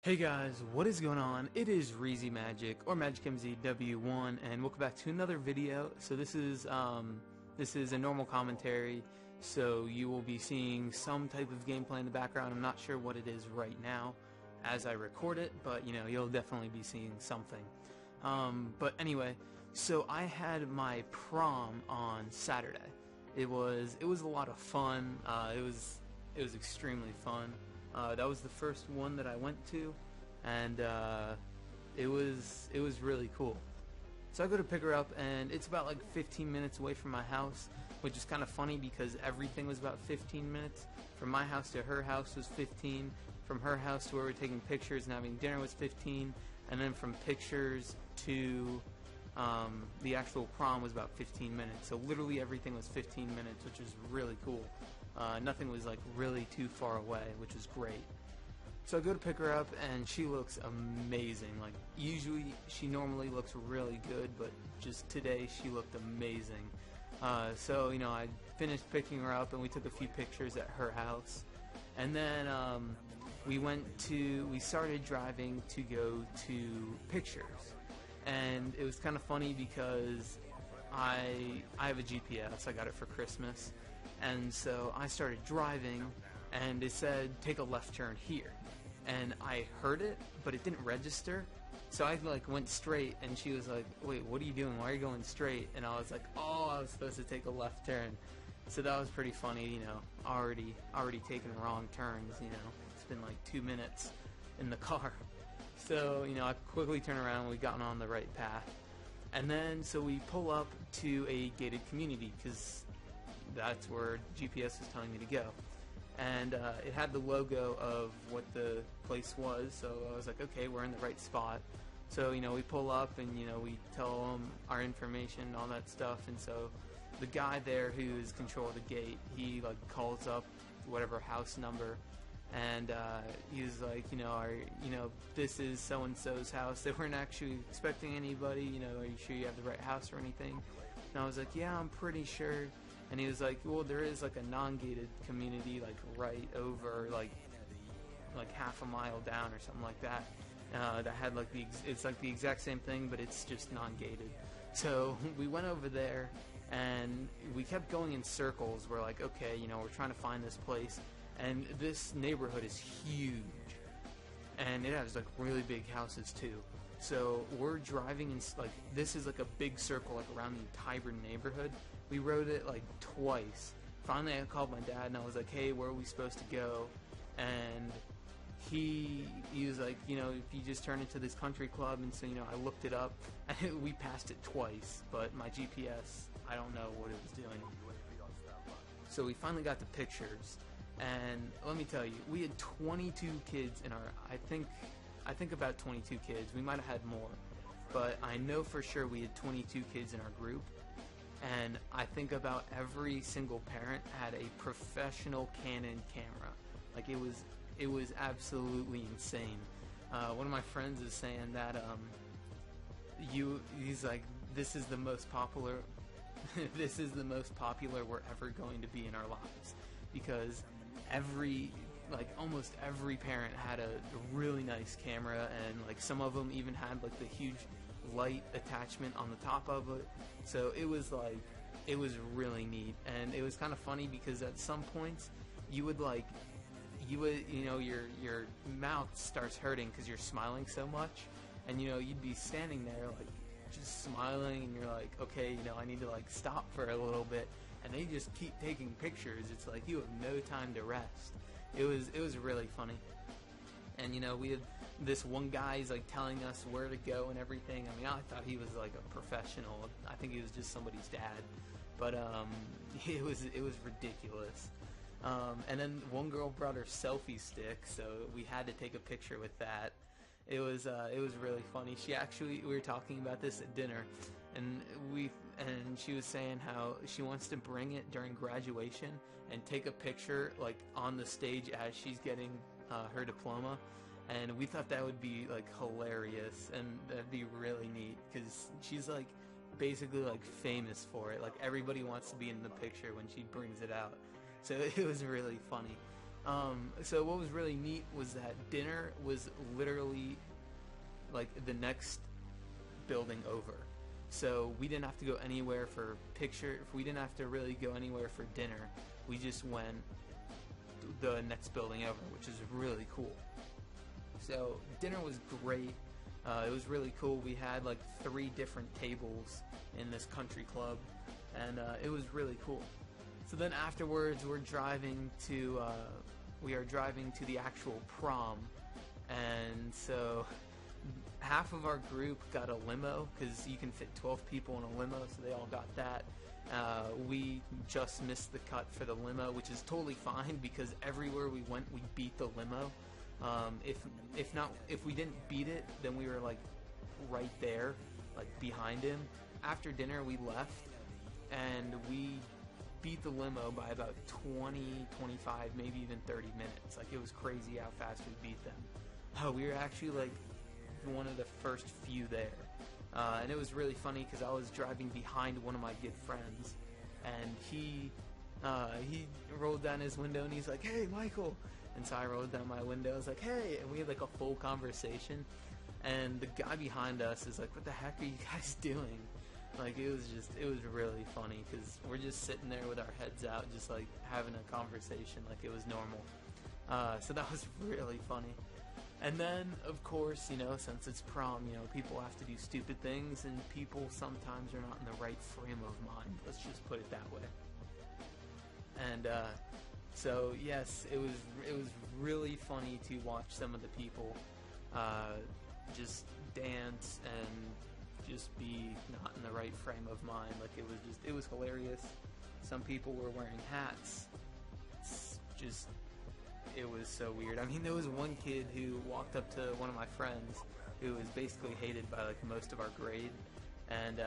Hey guys, what is going on? It is Reezy Magic or MagicMZW1 and welcome back to another video. So this is a normal commentary, so you will be seeing some type of gameplay in the background. I'm not sure what it is right now as I record it, but you know, you'll definitely be seeing something. But anyway, so I had my prom on Saturday. It was a lot of fun. It was extremely fun. That was the first one that I went to, and it was really cool. So I go to pick her up, and it's about like 15 minutes away from my house, which is kind of funny because everything was about 15 minutes. From my house to her house was 15. From her house to where we were taking pictures and having dinner was 15, and then from pictures to the actual prom was about 15 minutes. So literally everything was 15 minutes, which was really cool. Nothing was like really too far away, which was great. So I go to pick her up, and she looks amazing. Like, usually she normally looks really good, but just today she looked amazing. So, you know, I finished picking her up, and we took a few pictures at her house. And then we started driving to go to pictures. And it was kind of funny because I have a GPS. I got it for Christmas. And so I started driving, and it said, take a left turn here. And I heard it, but it didn't register. So I like went straight, and she was like, wait, what are you doing? Why are you going straight? And I was like, oh, I was supposed to take a left turn. So that was pretty funny, you know, already taking wrong turns, you know. It's been like 2 minutes in the car. So, you know, I quickly turned around, we gotten on the right path. And then, so we pull up to a gated community, because that's where GPS was telling me to go. And it had the logo of what the place was, so I was like, okay, we're in the right spot. So, you know, we pull up and, you know, we tell them our information, all that stuff. And so the guy there who's control of the gate, he like calls up whatever house number, and he was like, you know, this is so and so's house. They weren't actually expecting anybody. You know, are you sure you have the right house or anything? And I was like, yeah, I'm pretty sure. And he was like, well, there is like a non-gated community like right over like half a mile down or something like that. That had like it's like the exact same thing, but it's just non-gated. So we went over there, and we kept going in circles. We're like, okay, you know, we're trying to find this place, and this neighborhood is huge, and it has like really big houses too. So we're driving in, like, this is like a big circle like around the entire neighborhood. We rode it like twice. Finally I called my dad and I was like, hey, where are we supposed to go? And he was like, you know, if you just turn into this country club. And so, you know, I looked it up and we passed it twice, but my GPS, I don't know what it was doing. So we finally got the pictures, and let me tell you, we had 22 kids in our, I think about 22 kids. We might have had more, but I know for sure we had 22 kids in our group, and I think about every single parent had a professional Canon camera. Like, it was absolutely insane. One of my friends is saying that he's like, this is the most popular this is the most popular we're ever going to be in our lives, because almost every parent had a really nice camera, and like some of them even had like the huge light attachment on the top of it. So it was really neat, and it was kind of funny because at some points you would you know, your mouth starts hurting because you're smiling so much, and you know, you'd be standing there like just smiling, and you're like, okay, you know, I need to like stop for a little bit, and they just keep taking pictures. It's like you have no time to rest. It was really funny. And you know, we had this one guy, he's like telling us where to go and everything. I mean, I thought he was like a professional. I think he was just somebody's dad, but it was ridiculous. And then one girl brought her selfie stick, so we had to take a picture with that. It was really funny. We were talking about this at dinner, and she was saying how she wants to bring it during graduation and take a picture like on the stage as she's getting her diploma. And we thought that would be like hilarious, and that'd be really neat because she's like basically like famous for it. Like, everybody wants to be in the picture when she brings it out. So it was really funny. So what was really neat was that dinner was literally like the next building over. So we didn't have to go anywhere for picture. We didn't have to really go anywhere for dinner. We just went the next building over, which is really cool. So dinner was great. It was really cool. We had like 3 different tables in this country club, and it was really cool. So then afterwards, we are driving to the actual prom, and so half of our group got a limo because you can fit 12 people in a limo, so they all got that. We just missed the cut for the limo, which is totally fine because everywhere we went, we beat the limo. If we didn't beat it, then we were like right there, like behind him. After dinner, we left, and we beat the limo by about 20, 25, maybe even 30 minutes. Like, it was crazy how fast we beat them. We were actually like one of the first few there. And it was really funny because I was driving behind one of my good friends, and he rolled down his window and he's like, "Hey, Michael." And so I rolled down my window. I was like, "Hey," and we had like a full conversation. And the guy behind us is like, "What the heck are you guys doing?" Like, it was really funny because we're just sitting there with our heads out, just like having a conversation like it was normal. So that was really funny. And then, of course, since it's prom, people have to do stupid things, and people sometimes are not in the right frame of mind. Let's just put it that way. And so yes, it was really funny to watch some of the people just dance and just be not in the right frame of mind. Like, it was hilarious. Some people were wearing hats. It was so weird. I mean, there was one kid who walked up to one of my friends who was basically hated by like most of our grade, and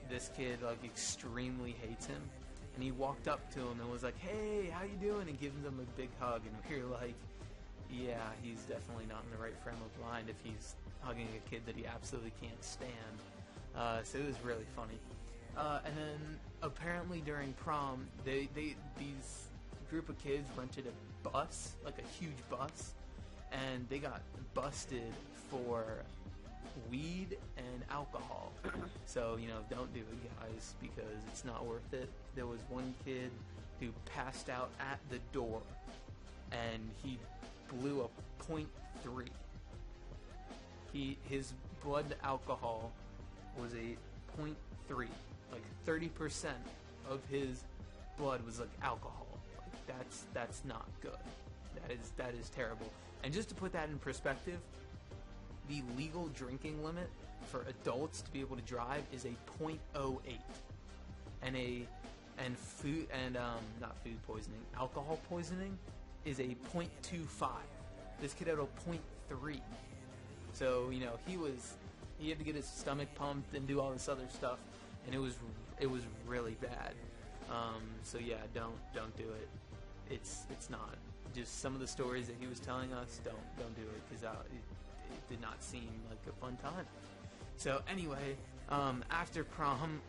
this kid like extremely hates him, and he walked up to him and was like, "Hey, how you doing?" and giving him a big hug, and we were like, yeah, he's definitely not in the right frame of mind if he's hugging a kid that he absolutely can't stand. So it was really funny. And then apparently during prom, these group of kids rented a bus, like a huge bus, and they got busted for weed and alcohol. So, don't do it, guys, because it's not worth it. There was one kid who passed out at the door, and he blew a .3. His blood alcohol was a .3. Like 30% of his blood was like alcohol. Like, that's not good. That is terrible. And just to put that in perspective, the legal drinking limit for adults to be able to drive is a .08, and not food poisoning, alcohol poisoning is a .25. This kid had a .3. So he had to get his stomach pumped and do all this other stuff, and it was really bad. So yeah, don't do it. It's not. Just some of the stories that he was telling us, don't do it, because it did not seem like a fun time. So anyway, after prom,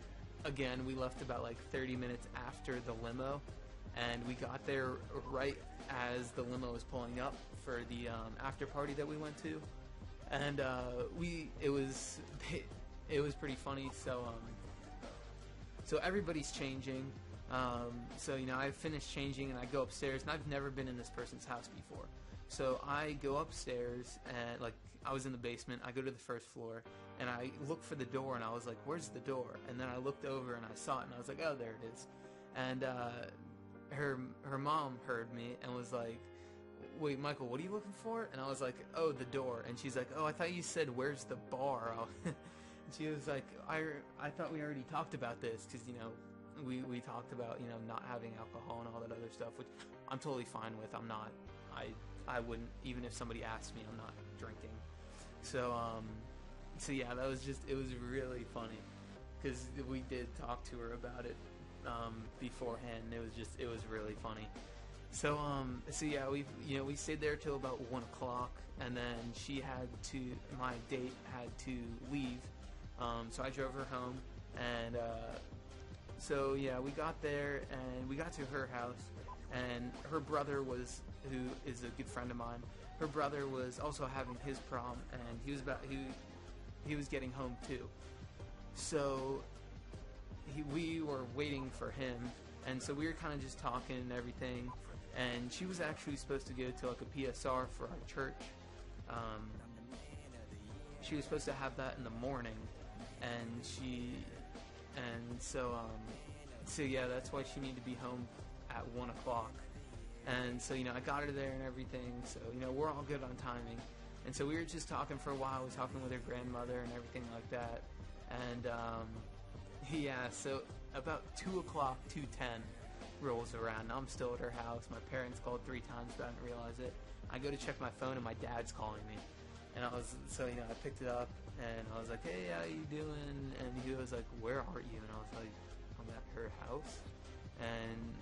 again, we left about like 30 minutes after the limo, and we got there right as the limo was pulling up for the after party that we went to, and it was pretty funny. So everybody's changing. So I finished changing and I go upstairs, and I've never been in this person's house before. So I go upstairs, and like, I was in the basement. I go to the first floor and I look for the door, and I was like, "Where's the door?" And then I looked over and I saw it, and I was like, "Oh, there it is." And her mom heard me and was like, "Wait, Michael, what are you looking for?" And I was like, "Oh, the door." And she's like, "Oh, I thought you said, where's the bar?" And she was like, I thought we already talked about this, because we talked about not having alcohol and all that other stuff, which I'm totally fine with. I'm not, I wouldn't, even if somebody asked me, I'm not drinking. So yeah, it was really funny, because we did talk to her about it beforehand, and it was really funny. So yeah, we stayed there till about 1 o'clock, and then my date had to leave, so I drove her home, and so yeah, we got there, and we got to her house, and her brother was, who is a good friend of mine, her brother was also having his prom, and he was getting home too. So we were waiting for him, and so we were kind of just talking and everything. And she was actually supposed to go to like a PSR for our church. She was supposed to have that in the morning, and so yeah, that's why she needed to be home at 1 o'clock. And so, I got her there and everything, so, we're all good on timing. And so we were just talking for a while. I was talking with her grandmother and everything like that. And, yeah, so about 2 o'clock, 2:10 rolls around. Now I'm still at her house. My parents called 3 times, but I didn't realize it. I go to check my phone, and my dad's calling me. And I picked it up, and I was like, hey, how you doing? And he was like, where are you? And I was like, I'm at her house. And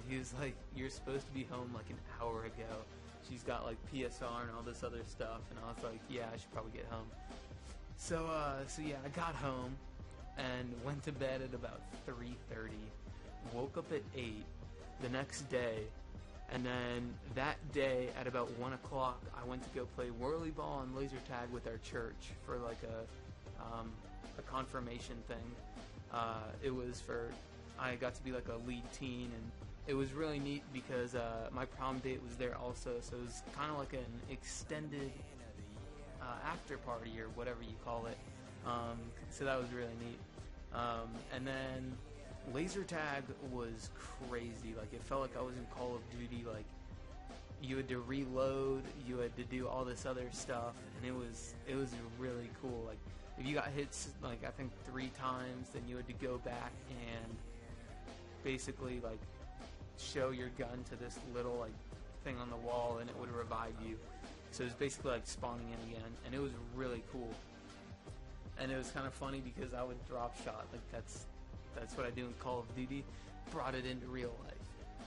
he was like, you're supposed to be home like an hour ago. She's got like PSR and all this other stuff. And I was like, yeah, I should probably get home. So yeah, I got home and went to bed at about 3:30. Woke up at 8 the next day. And then that day at about 1 o'clock, I went to go play whirly ball and laser tag with our church for like a confirmation thing. I got to be like a lead teen, and it was really neat because my prom date was there also, so it was kind of like an extended after party or whatever you call it. So that was really neat. And then laser tag was crazy. Like, it felt like I was in Call of Duty. Like, you had to reload, you had to do all this other stuff, and it was really cool. Like, if you got hits, like, I think 3 times, then you had to go back and basically, like, show your gun to this little, like, thing on the wall, and it would revive you. So it was basically like spawning in again, and it was really cool. And it was kind of funny because I would drop shot. Like, that's what I do in Call of Duty. Brought it into real life.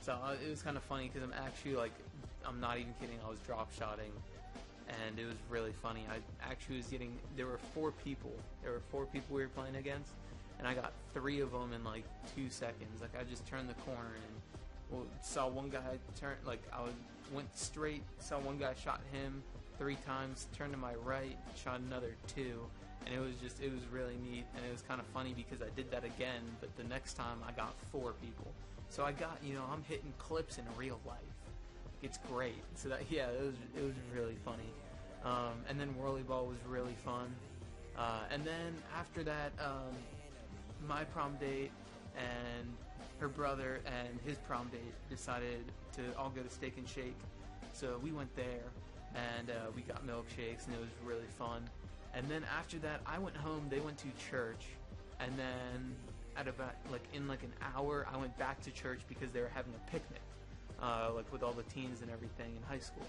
So it was kind of funny because I'm not even kidding, I was drop shotting, and it was really funny. I actually was there were 4 people. There were 4 people we were playing against, and I got 3 of them in like 2 seconds. Like, I just turned the corner and saw one guy turn, like, went straight, saw one guy, shot him 3 times, turned to my right, shot another 2, and it was really neat. And it was kind of funny because I did that again, but the next time I got 4 people. So I got, I'm hitting clips in real life. It's great. So that, yeah, it was really funny. And then whirly ball was really fun. And then after that, my prom date and her brother and his prom date decided to all go to Steak and Shake. So we went there, and we got milkshakes, and it was really fun. And then after that, I went home, they went to church, and then at about, in an hour, I went back to church because they were having a picnic, with all the teens and everything in high school.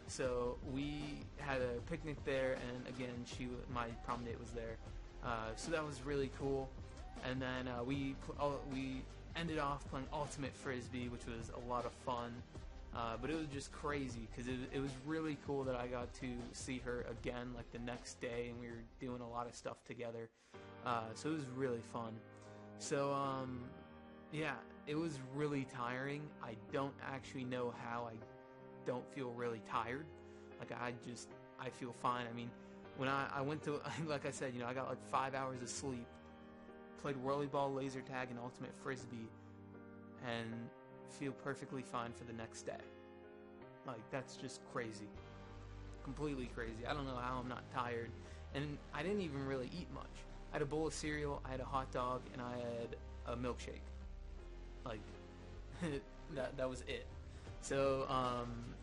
So we had a picnic there, and again, my prom date was there. So that was really cool. And then we ended off playing Ultimate Frisbee, which was a lot of fun. But it was just crazy because it was really cool that I got to see her again like the next day, and we were doing a lot of stuff together. So it was really fun. So yeah, it was really tiring. I don't actually know how I don't feel really tired. Like, I feel fine. I mean, when I went to, like I said, I got like 5 hours of sleep, played whirly ball, laser tag, and Ultimate Frisbee, and feel perfectly fine for the next day. Like, that's just crazy. Completely crazy. I don't know how I'm not tired. And I didn't even really eat much. I had a bowl of cereal, I had a hot dog, and I had a milkshake. Like, that was it. So,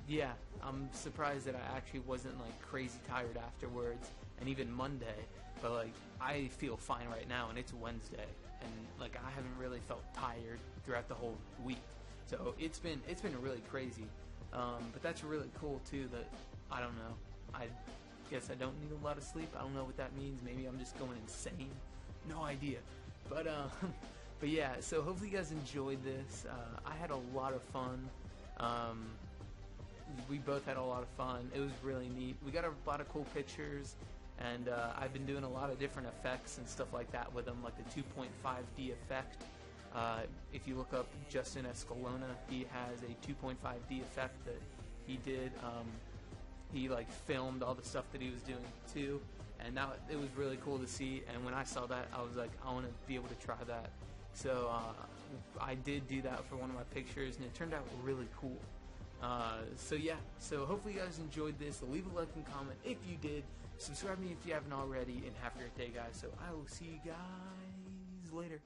yeah, I'm surprised that I actually wasn't, like, crazy tired afterwards, and even Monday. But, like, I feel fine right now, and it's Wednesday. And, like, I haven't really felt tired throughout the whole week. So it's been really crazy. But that's really cool too, that, I don't know, I guess I don't need a lot of sleep. I don't know what that means. Maybe I'm just going insane. No idea. But yeah, so hopefully you guys enjoyed this. I had a lot of fun. We both had a lot of fun. It was really neat. We got a lot of cool pictures, and I've been doing a lot of different effects and stuff like that with them, like the 2.5D effect. If you look up Justin Escalona, he has a 2.5D effect that he did. He like filmed all the stuff that he was doing too, and now it was really cool to see. And when I saw that, I was like, I want to be able to try that. So I did do that for one of my pictures, and it turned out really cool. So yeah, so hopefully you guys enjoyed this. Leave a like and comment if you did. Subscribe to me if you haven't already, and have a great day, guys. So I will see you guys later.